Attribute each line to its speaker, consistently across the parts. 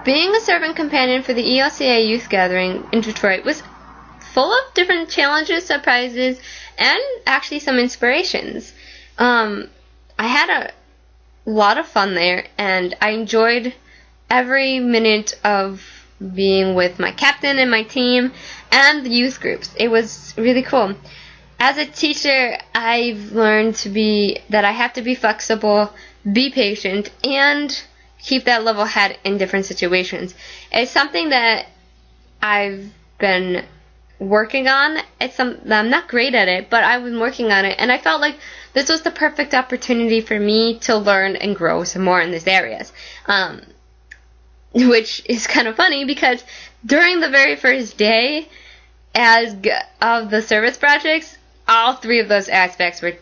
Speaker 1: being a servant companion for the ELCA youth gathering in Detroit was full of different challenges, surprises, and actually some inspirations. I had a lot of fun there, and I enjoyed every minute of being with my captain and my team and the youth groups. It was really cool. As a teacher, I've learned that I have to be flexible, be patient, and keep that level head in different situations. It's something that I've been working on. I'm not great at it, but I've been working on it, and I felt like this was the perfect opportunity for me to learn and grow some more in these areas. Which is kind of funny because during the very first day of the service projects, all three of those aspects were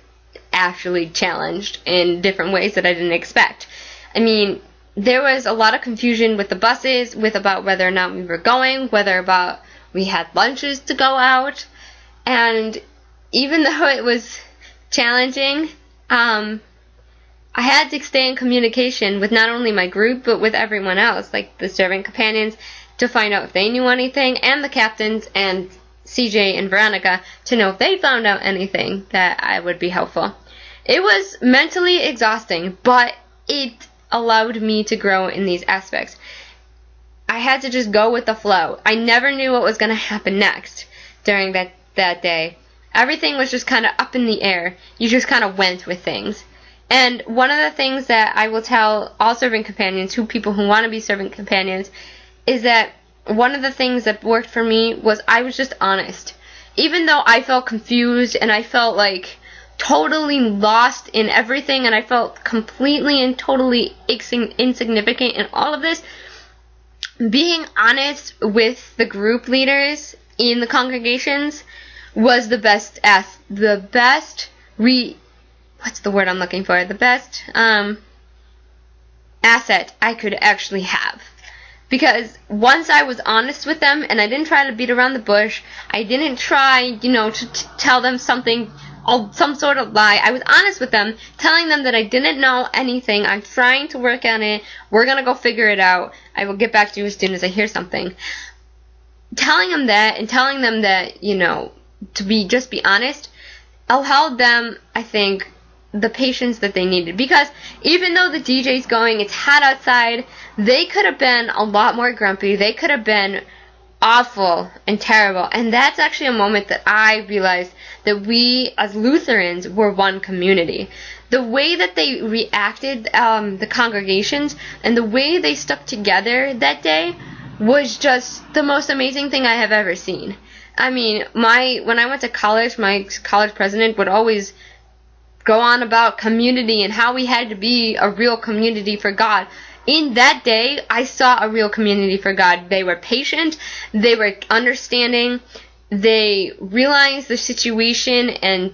Speaker 1: actually challenged in different ways that I didn't expect. I mean, there was a lot of confusion with the buses, about whether or not we were going, whether about we had lunches to go out, and even though it was challenging, I had to stay in communication with not only my group, but with everyone else, like the servant companions, to find out if they knew anything, and the captains and CJ and Veronica to know if they found out anything that I would be helpful. It was mentally exhausting, but it allowed me to grow in these aspects. I had to just go with the flow. I never knew what was going to happen next during that day. Everything was just kind of up in the air. You just kind of went with things. And one of the things that I will tell all servant companions, people who want to be servant companions, is that one of the things that worked for me was I was just honest. Even though I felt confused and I felt like totally lost in everything and I felt completely and totally insignificant in all of this, being honest with the group leaders in the congregations was the best asset I could actually have. Because once I was honest with them, and I didn't try to beat around the bush, I didn't try, to tell them something, some sort of lie. I was honest with them, telling them that I didn't know anything. I'm trying to work on it. We're going to go figure it out. I will get back to you as soon as I hear something. Telling them that, and telling them that, to be honest, allowed them, I think, the patience that they needed. Because even though the DJ's going, it's hot outside, they could have been a lot more grumpy. They could have been awful and terrible. And that's actually a moment that I realized that we as Lutherans were one community. The way that they reacted, the congregations, and the way they stuck together that day was just the most amazing thing I have ever seen. I mean, when I went to college, my college president would always go on about community and how we had to be a real community for God. In that day, I saw a real community for God. They were patient, they were understanding, they realized the situation and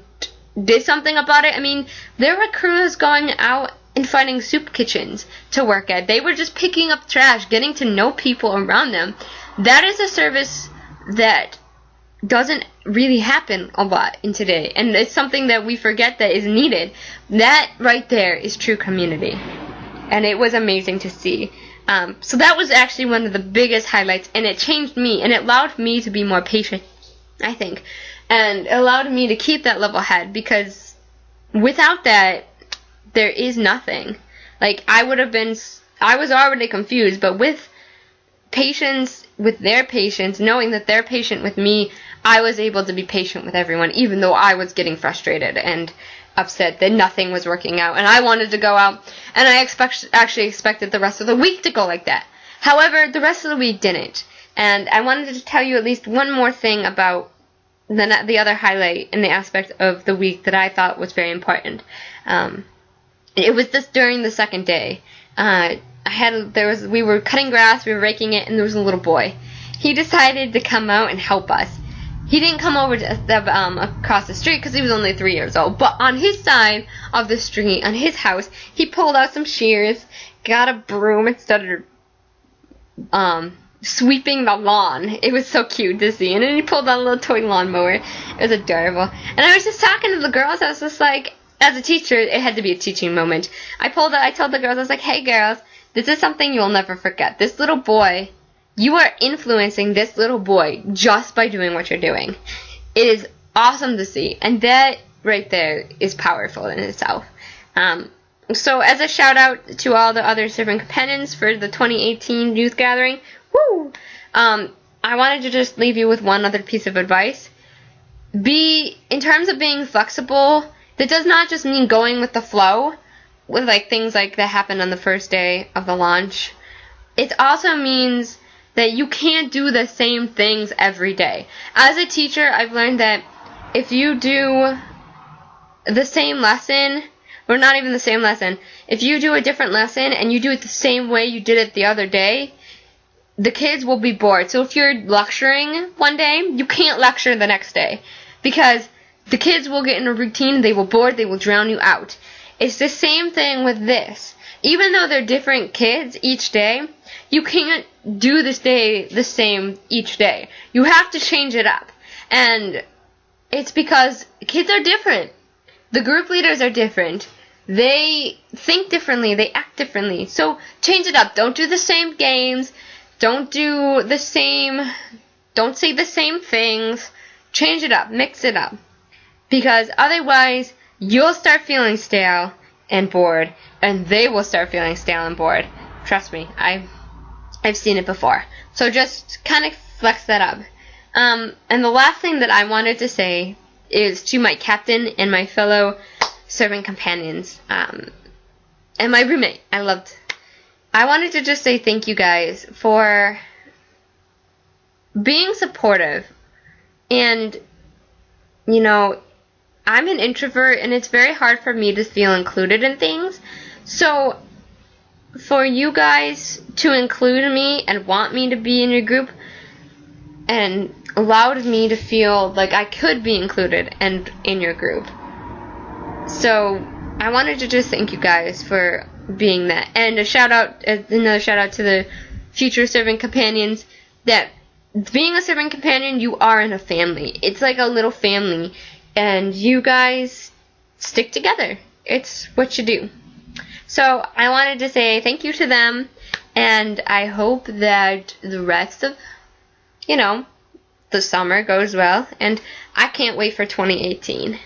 Speaker 1: did something about it. I mean, there were crews going out and finding soup kitchens to work at. They were just picking up trash, getting to know people around them. That is a service that doesn't really happen a lot in today, and it's something that we forget that is needed. That right there is true community, and it was amazing to see. So that was actually one of the biggest highlights, and it changed me, and it allowed me to be more patient, I think, and it allowed me to keep that level head, because without that, there is nothing. Like, I was already confused, but with patience, with their patience, knowing that they're patient with me, I was able to be patient with everyone, even though I was getting frustrated and upset that nothing was working out, and I wanted to go out, and I actually expected the rest of the week to go like that. However, the rest of the week didn't, and I wanted to tell you at least one more thing about the other highlight in the aspect of the week that I thought was very important. It was just during the second day. We were cutting grass, we were raking it, and there was a little boy. He decided to come out and help us. He didn't come over across the street because he was only 3 years old. But on his side of the street, on his house, he pulled out some shears, got a broom, and started sweeping the lawn. It was so cute to see. And then he pulled out a little toy lawnmower. It was adorable. And I was just talking to the girls. I was just like, as a teacher, it had to be a teaching moment. I told the girls, I was like, hey girls, This is something you'll never forget. This little boy, you are influencing this little boy just by doing what you're doing. It is awesome to see, and that right there is powerful in itself. So as a shout out to all the other serving companions for the 2018 youth gathering, woo! I wanted to just leave you with one other piece of advice. In terms of being flexible, that does not just mean going with the flow, with like things like that happened on the first day of the launch. It also means that you can't do the same things every day. As a teacher, I've learned that if you do the same lesson, or not even the same lesson, if you do a different lesson and you do it the same way you did it the other day, the kids will be bored. So if you're lecturing one day, you can't lecture the next day, because the kids will get in a routine, they will bored, they will drown you out. It's the same thing with this. Even though they're different kids each day, you can't do this day the same each day. You have to change it up. And it's because kids are different. The group leaders are different. They think differently. They act differently. So change it up. Don't do the same games. Don't say the same things. Change it up. Mix it up. Because otherwise, you'll start feeling stale and bored, and they will start feeling stale and bored. Trust me, I've seen it before. So just kind of flex that up. And the last thing that I wanted to say is to my captain and my fellow serving companions, and my roommate. I wanted to just say thank you guys for being supportive. And, you know, I'm an introvert, and it's very hard for me to feel included in things. So for you guys to include me and want me to be in your group and allowed me to feel like I could be included and in your group. So I wanted to just thank you guys for being that. And another shout out to the future serving companions, that being a serving companion, you are in a family. It's like a little family, and you guys stick together. It's what you do. So I wanted to say thank you to them, and I hope that the rest of, the summer goes well, and I can't wait for 2018.